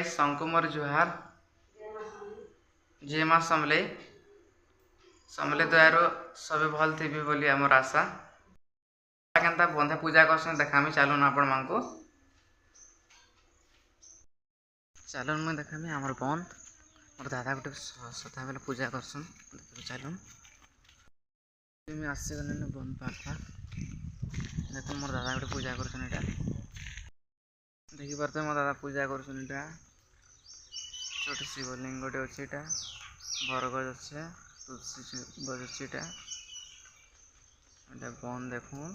Guys शंकुमर जुहार जे माँ समले समले दयारो सबे भल थी बोली आमर आशा केनता बंधे पूजा करसन देखामी चलून आपण मानको चलून मुझे देखामी आमर बंद मोर दादा गोटे सदा बेले पूजा करसन चलून आसगले बंद पाखा देख मोर दादा गोटे पूजा करसन एटा देखी पारे मो दादा पूजा करसन एटा छोटे शिवलिंग गोटे अच्छे एटा बरगज अच्छे तुलसी गज अच्छे एटा बन देखून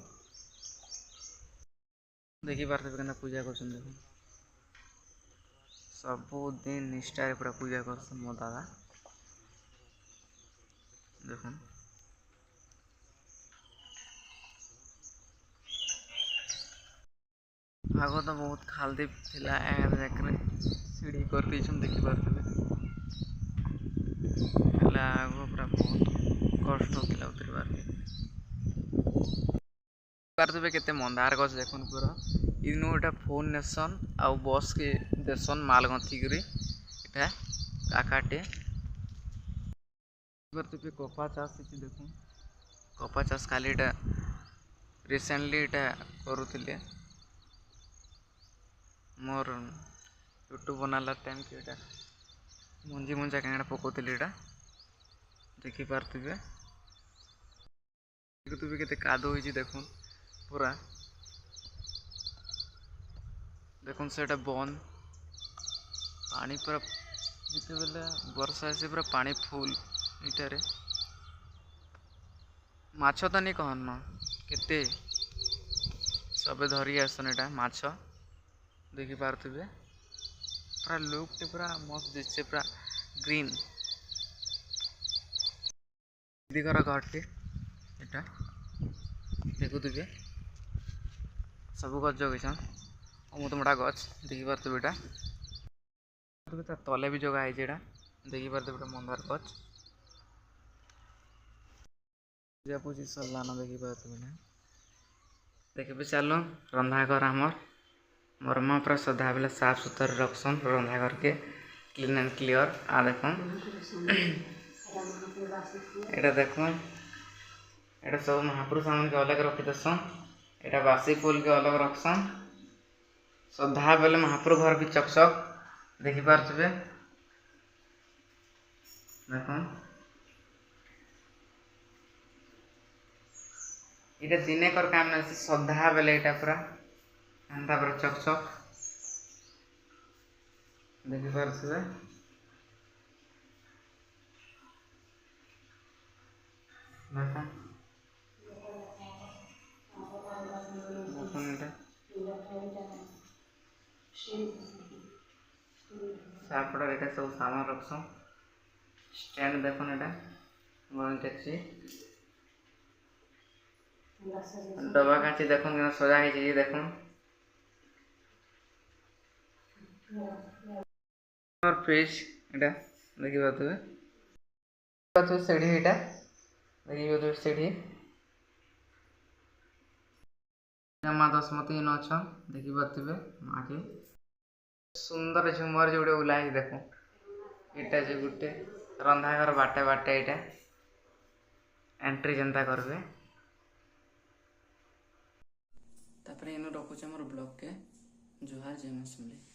देखी पारे के पूजा कर देख सबुदिन निष्ठार पूरा पूजा कर मो दादा देख आग तो बहुत खालदी थिला सीढ़ी कर देखी पारे आग पूरा बहुत कष्ट होता उतरबार पारे केते मंदार गछ देखुन पूरा इनू एटा फोन नेसन आउ बस के देसन माल गंथिकी एटा काकाटे कपा चाष देखुन कपा चाष खाली एटा रिसेंटली एटा करुले मोर यूट्यूब बनाला टाइम के एटा मंजी मंजा कहीं पकाउली एटा देखी पारे के कादो हो देखुन पूरा देखुन से बन पानी पूरा जिते बेले वर्षा आसे पूरा पानी फुल इटारे माछ तो नहीं कहन केते सबे धरी आसन एटा माछ देखी पारे पूरा लुक टे पूरा मस्त दिशे पूरा ग्रीन दीदी घर टे एटा देखुवे सब गच जगैछन अमृत मोटा गच देखी पारे एटा तले भी जगह है देखी पारे मंदार गच पूजा पूजी सरलान देखी पारे देखिए चलो रंधा घर आमर मोर माँ पूरा सदा बेले साफ सुथर रखसन रंधा घर के क्लीन एंड क्लियर आ देख एटा देख एटा सब महापुरुष सामान के अलग रखी देसन एटा बासी फूल के अलग रखसन सदा बेले महापुर घर भी चकचक देखी पारे देख इटा दिने कर काम नहीं सदा बेले इटा पूरा एंता पूरा चकचक देखी पारे सापड़ा एटा सब सामान रखसन स्टैंड देखुन एटा डेक्ची डबा काची देखुन के सजा है देखुन और फ्रिज एटा देखि पारे सीढ़ी एटा देखि पारे सीढ़ी माँ दशमती इन अच्छा देखी पारे माँ के सुंदर झुमर जो उलाई देखो इटा जो गोटे रंधा घर बाटे बाटे इटा एंट्री जनता करबे तापर इन रखुचे मोर ब्लॉग के जुहार जय माँ समले।